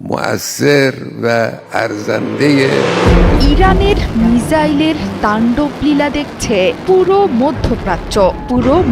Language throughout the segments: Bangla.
مؤثر و ارزنده ইরানের মিসাইলের তাণ্ডব লীলা দেখছে পুরো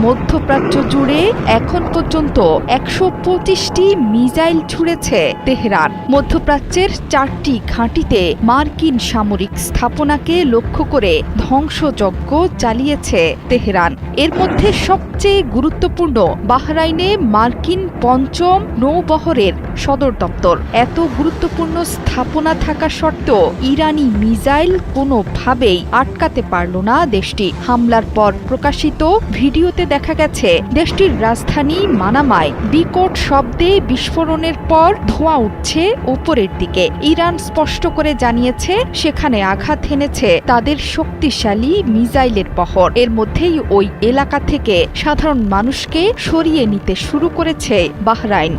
মধ্যপ্রাচ্য জুড়ে এখন পর্যন্ত ১২৫টি মিসাইল ছুড়েছে তেহরান। মধ্যপ্রাচ্যের ৪টি ঘাঁটিতে মার্কিন সামরিক স্থাপনাকে লক্ষ্য করে ধ্বংসযজ্ঞ চালিয়েছে তেহরান। এর মধ্যে সবচেয়ে গুরুত্বপূর্ণ বাহরাইনে মার্কিন ৫ম নৌবহরের সদর দপ্তর। এত গুরুত্বপূর্ণ স্থাপনা থাকা সত্ত্বেও ইরানি মিসাইল কোনোভাবেই আটকাতে পারল না দেশটি। হামলার পর প্রকাশিত ভিডিওতে দেখা গেছে দেশটির রাজধানী মানামায় বিকট শব্দে বিস্ফোরণের পর ধোঁয়া উঠছে উপরের দিকে। ইরান স্পষ্ট করে জানিয়েছে সেখানে আঘাত হেনেছে তাদের শক্তিশালী মিসাইলের বহর। এর মধ্যেই ওই এলাকা থেকে সাধারণ মানুষকে সরিয়ে নিতে শুরু করেছে বাহরাইন।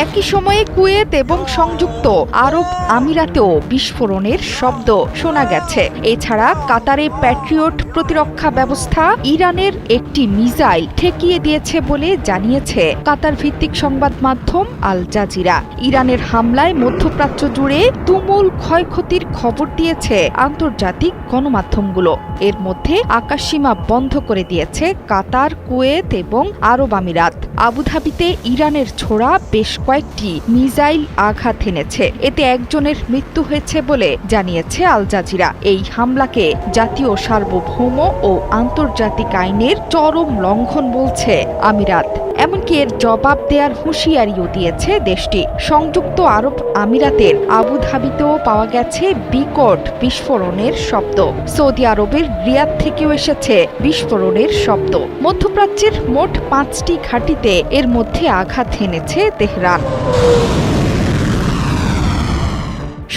একই সময়ে কুয়েত এবং সংযুক্ত আরব আমিরাতেও বিস্ফোরণের শব্দ শোনা গেছে। এছাড়া কাতারে প্যাট্রিয়ট প্রতিরক্ষা ব্যবস্থা ইরানের একটি মিসাইল ঠেকিয়ে দিয়েছে বলে জানিয়েছে কাতার ভিত্তিক সংবাদ মাধ্যম আল জাজিরা। ইরানের হামলায় মধ্যপ্রাচ্য জুড়ে তুমুল ক্ষয়ক্ষতির খবর দিয়েছে আন্তর্জাতিক গণমাধ্যমগুলো। এর মধ্যে আকাশসীমা বন্ধ করে দিয়েছে কাতার, কুয়েত এবং আরব আমিরাত। আবুধাবিতে ইরানের ছোড়া বেশ কয়েকটি মিসাইল আঘাত এনেছে। এতে একজনের মৃত্যু হয়েছে বলে জানিয়েছে আল জাজিরা। এই হামলাকে জাতীয় সার্বভৌম ও আন্তর্জাতিক আইনের চরম লঙ্ঘন বলছে আমিরাত। এমনকি এর জবাব দেওয়ার হুঁশিয়ারিও দিয়েছে দেশটি। সংযুক্ত আরব আমিরাতের আবুধাবিতেও পাওয়া গেছে বিকট বিস্ফোরণের শব্দ। সৌদি আরবের রিয়াদ থেকেও এসেছে বিস্ফোরণের শব্দ। মধ্যপ্রাচ্যের মোট 5টি ঘাঁটিতে এর মধ্যে আঘাত হেনেছে তেহরান।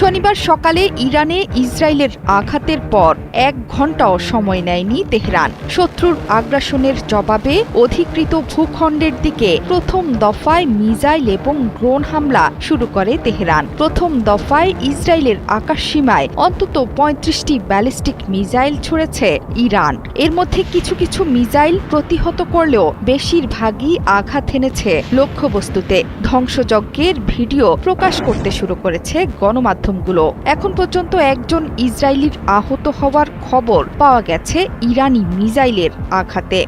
শনিবার সকালে ইরানে ইসরায়েলের আঘাতের পর 1 ঘণ্টাও সময় নেয়নি তেহরান। শত্রুর আগ্রাসনের জবাবে অধিকৃত ভূখণ্ডের দিকে প্রথম দফায় মিসাইল এবং ড্রোন হামলা শুরু করে তেহরান। প্রথম দফায় ইসরায়েলের আকাশসীমায় অন্তত 35টি ব্যালিস্টিক মিসাইল ছুড়েছে ইরান। এর মধ্যে কিছু কিছু মিসাইল প্রতিহত করলেও বেশিরভাগই আঘাত হেনেছে লক্ষ্যবস্তুতে। ধ্বংসযজ্ঞের ভিডিও প্রকাশ করতে শুরু করেছে গণমাধ্যম। এখন পর্যন্ত একজন ইসরায়েলির আহত হওয়ার খবর পাওয়া গেছে ইরানি মিসাইলের আঘাতে।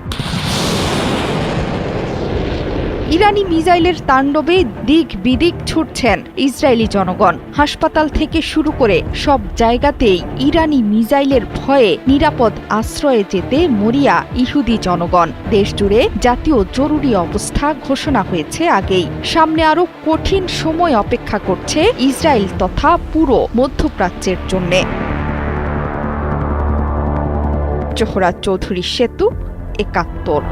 ইরানি মিসাইলের তাণ্ডবে দিক বিদিক ছুটছেন ইসরায়েলি জনগণ। হাসপাতাল থেকে শুরু করে সব জায়গাতেই ইরানি মিসাইলের ভয়ে নিরাপদ আশ্রয়ে যেতে মরিয়া ইহুদি জনগণ। দেশজুড়ে জাতীয় জরুরি অবস্থা ঘোষণা হয়েছে আগেই। সামনে আরও কঠিন সময় অপেক্ষা করছে ইসরায়েল তথা পুরো মধ্যপ্রাচ্যের জন্যে। জোহরা চৌধুরী সেতু, ৭১।